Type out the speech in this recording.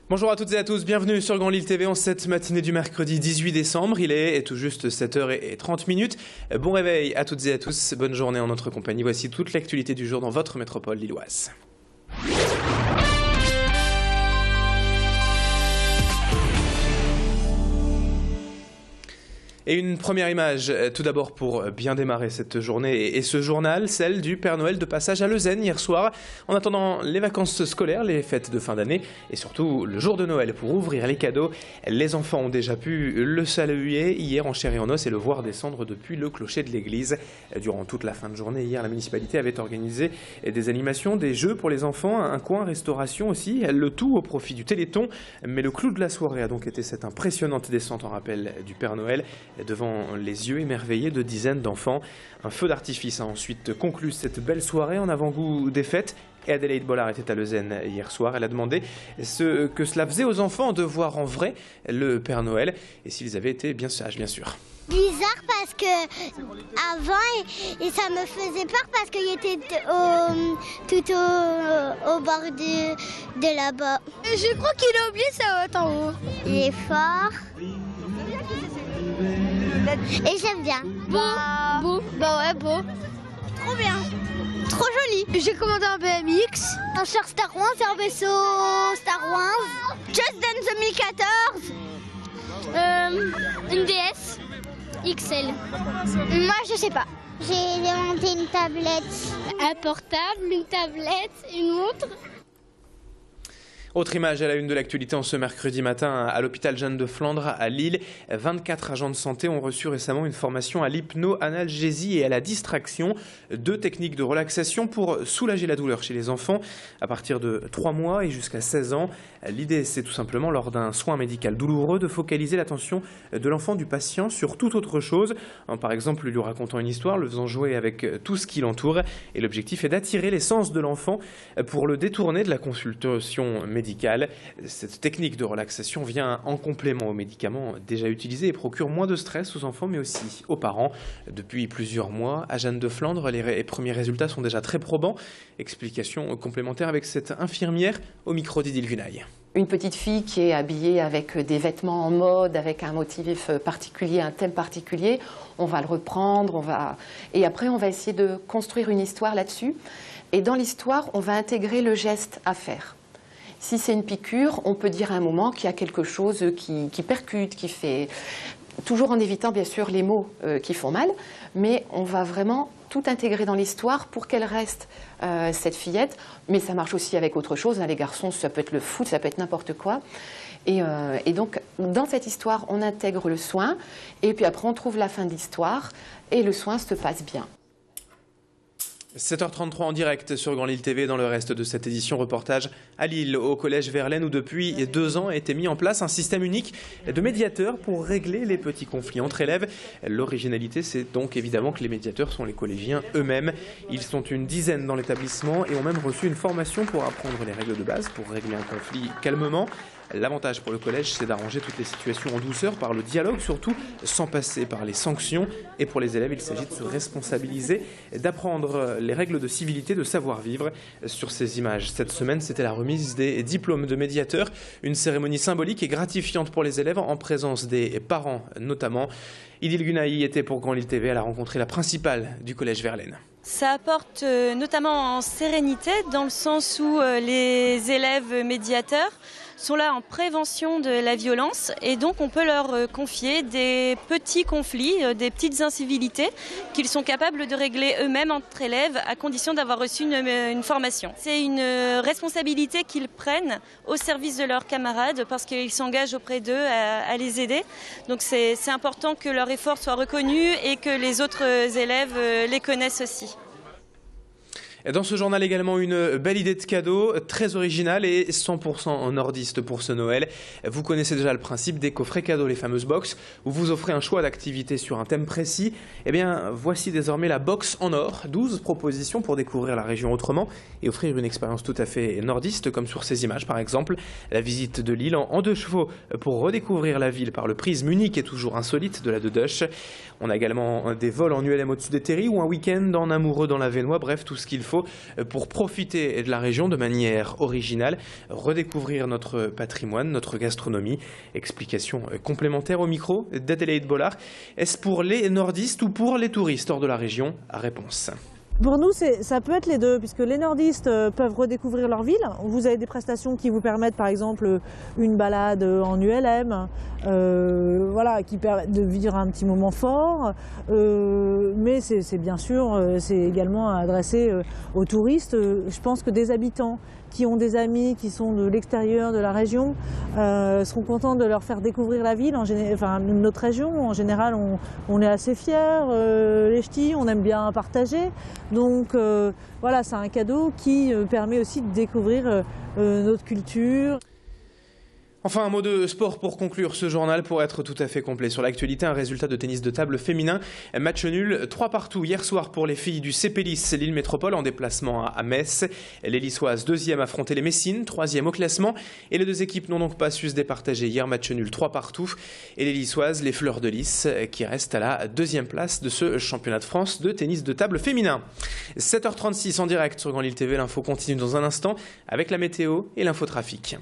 Bonjour à toutes et à tous, bienvenue sur Grand Lille TV en cette matinée du mercredi 18 décembre. Il est tout juste 7h30. Bon réveil à toutes et à tous, bonne journée en notre compagnie. Voici toute l'actualité du jour dans votre métropole lilloise. Et une première image, tout d'abord pour bien démarrer cette journée et ce journal, celle du Père Noël de passage à Leuzen hier soir, en attendant les vacances scolaires, les fêtes de fin d'année et surtout le jour de Noël pour ouvrir les cadeaux. Les enfants ont déjà pu le saluer hier en chair et en os et le voir descendre depuis le clocher de l'église. Durant toute la fin de journée, hier, la municipalité avait organisé des animations, des jeux pour les enfants, un coin restauration aussi, le tout au profit du Téléthon. Mais le clou de la soirée a donc été cette impressionnante descente en rappel du Père Noël, devant les yeux émerveillés de dizaines d'enfants. Un feu d'artifice a ensuite conclu cette belle soirée en avant-goût des fêtes. Et Adélaïde Bollard était à Leuzen hier soir. Elle a demandé ce que cela faisait aux enfants de voir en vrai le Père Noël et s'ils avaient été bien sages, bien sûr. Bizarre parce que avant et ça me faisait peur parce qu'il était tout au bord de là-bas. Je crois qu'il a oublié sa haute en haut. Il est fort. Et j'aime bien. Beau. Bah ouais, beau. Trop bien. Trop joli. J'ai commandé un BMX. Un char Star Wars, un vaisseau Star Wars. Just Dance 2014. Une DS XL. Moi, je sais pas. J'ai monté une tablette. Un portable, une tablette, une montre. Autre image à la une de l'actualité en ce mercredi matin à l'hôpital Jeanne de Flandre à Lille. 24 agents de santé ont reçu récemment une formation à l'hypno-analgésie et à la distraction. 2 techniques de relaxation pour soulager la douleur chez les enfants à partir de 3 mois et jusqu'à 16 ans. L'idée, c'est tout simplement, lors d'un soin médical douloureux, de focaliser l'attention de l'enfant du patient sur toute autre chose. Par exemple, lui racontant une histoire, le faisant jouer avec tout ce qui l'entoure. Et l'objectif est d'attirer les sens de l'enfant pour le détourner de la consultation médicale. Cette technique de relaxation vient en complément aux médicaments déjà utilisés et procure moins de stress aux enfants mais aussi aux parents. Depuis plusieurs mois, à Jeanne de Flandre, les premiers résultats sont déjà très probants. Explication complémentaire avec cette infirmière au micro d'Idil Gunaï. Une petite fille qui est habillée avec des vêtements en mode, avec un motif particulier, un thème particulier, on va le reprendre, et après on va essayer de construire une histoire là-dessus. Et dans l'histoire, on va intégrer le geste à faire. Si c'est une piqûre, on peut dire à un moment qu'il y a quelque chose qui percute, qui fait... Toujours en évitant bien sûr les mots qui font mal, mais on va vraiment tout intégrer dans l'histoire pour qu'elle reste cette fillette. Mais ça marche aussi avec autre chose. Les garçons, ça peut être le foot, ça peut être n'importe quoi. Et donc, dans cette histoire, on intègre le soin. Et puis après, on trouve la fin de l'histoire et le soin se passe bien. 7h33 en direct sur Grand Lille TV. Dans le reste de cette édition, reportage à Lille, au collège Verlaine, où depuis 2 ans a été mis en place un système unique de médiateurs pour régler les petits conflits entre élèves. L'originalité, c'est donc évidemment que les médiateurs sont les collégiens eux-mêmes. Ils sont une dizaine dans l'établissement et ont même reçu une formation pour apprendre les règles de base pour régler un conflit calmement. L'avantage pour le collège, c'est d'arranger toutes les situations en douceur, par le dialogue surtout, sans passer par les sanctions. Et pour les élèves, il s'agit de se responsabiliser, d'apprendre les règles de civilité, de savoir-vivre. Sur ces images, cette semaine, c'était la remise des diplômes de médiateurs, une cérémonie symbolique et gratifiante pour les élèves, en présence des parents notamment. Idil Gunaï était pour Grand Lille TV, elle a rencontré la principale du collège Verlaine. Ça apporte notamment en sérénité, dans le sens où les élèves médiateurs sont là en prévention de la violence et donc on peut leur confier des petits conflits, des petites incivilités qu'ils sont capables de régler eux-mêmes entre élèves à condition d'avoir reçu une formation. C'est une responsabilité qu'ils prennent au service de leurs camarades parce qu'ils s'engagent auprès d'eux à les aider. Donc c'est important que leur effort soit reconnu et que les autres élèves les connaissent aussi. Dans ce journal également, une belle idée de cadeau, très originale et 100% nordiste pour ce Noël. Vous connaissez déjà le principe des coffrets cadeaux, les fameuses box, où vous offrez un choix d'activités sur un thème précis. Eh bien, voici désormais la box en or, 12 propositions pour découvrir la région autrement et offrir une expérience tout à fait nordiste, comme sur ces images par exemple. La visite de Lille en 2 chevaux pour redécouvrir la ville par le prisme unique et toujours insolite de la Dedoche. On a également des vols en ULM au-dessus des terris ou un week-end en amoureux dans la Vénois, bref, tout ce qu'il faut info pour profiter de la région de manière originale, redécouvrir notre patrimoine, notre gastronomie. Explication complémentaire au micro d'Adélaïde Bollard. Est-ce pour les nordistes ou pour les touristes hors de la région? Réponse. Pour nous, ça peut être les deux, puisque les nordistes peuvent redécouvrir leur ville. Vous avez des prestations qui vous permettent, par exemple, une balade en ULM, voilà, qui permettent de vivre un petit moment fort. Mais c'est bien sûr, c'est également adressé aux touristes. Je pense que des habitants qui ont des amis qui sont de l'extérieur de la région seront contents de leur faire découvrir la ville, enfin notre région. En général, on est assez fiers, les ch'tis, on aime bien partager. Donc voilà, c'est un cadeau qui permet aussi de découvrir notre culture. Enfin, un mot de sport pour conclure ce journal, pour être tout à fait complet sur l'actualité. Un résultat de tennis de table féminin. Match nul, 3-3 hier soir pour les filles du CPLIS Lille Métropole en déplacement à Metz. Les Lissoises, 2e, affrontaient les Messines, 3e au classement. Et les deux équipes n'ont donc pas su se départager hier. Match nul, 3-3. Et les Lissoises, les Fleurs de Lys, qui restent à la 2e place de ce championnat de France de tennis de table féminin. 7h36 en direct sur Grand Lille TV. L'info continue dans un instant avec la météo et l'infotrafic.